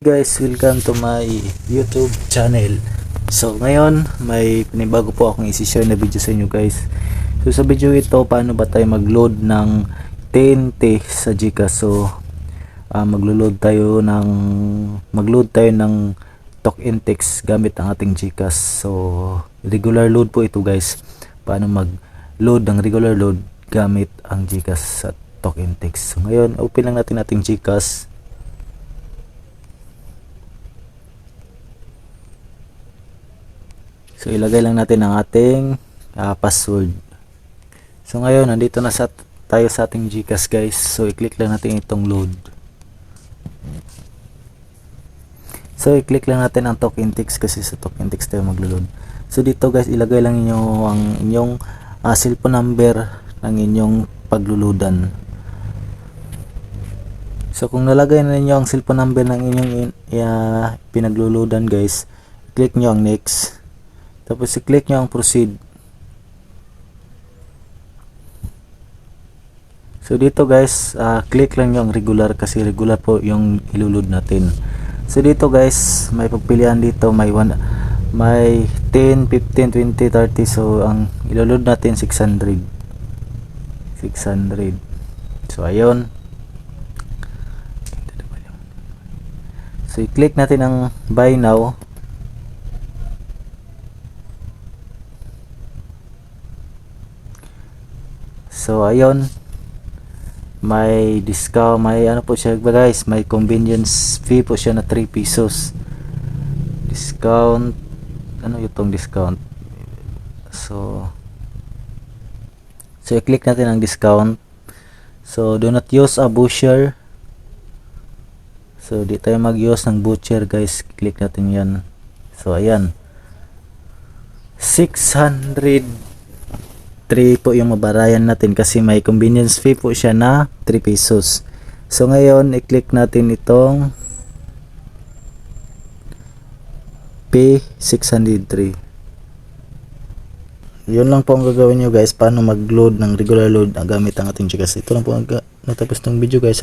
Guys, welcome to my YouTube channel. So ngayon may panibago po akong isi-share na video sa inyo guys. So sa video ito, paano ba tayo mag-load ng TNT sa GCash. So mag-load tayo ng token text gamit ang ating GCash. So regular load po ito guys. Paano mag-load ng regular load gamit ang GCash sa token text. So ngayon, open lang natin ating GCash. So ilagay lang natin ang ating password. So ngayon nandito na tayo sa ating GCash guys. So i-click lang natin itong load. So i-click lang natin ang token text kasi sa token text tayo maglo-load. So dito guys, ilagay lang niyo ang inyong cellphone number ng inyong pagluludan. So kung nalagay na niyo ang cellphone number ng inyong pinagluludan guys, click niyo ang next. Tapos i-click nyo ang proceed. So dito guys, click lang nyo ang regular kasi regular po yung ilulod natin. So dito guys, may pagpilian dito, may 10, 15, 20, 30. So ang ilulod natin 600. So ayun. So i-click natin ang buy now. So ayun, may discount, may ano po siya guys, may convenience fee po siya na 3 pesos. Discount, ano itong discount? So i-click natin ang discount. So do not use a butcher. So di tayo mag-use ng butcher guys, click natin yan. So ayan, 603 po yung mabarayan natin kasi may convenience fee po siya na 3 pesos. So ngayon i-click natin itong P603. Yun lang po ang gagawin nyo guys, paano mag-load ng regular load gamit ang ating GCash. Ito lang po natapos ng video guys.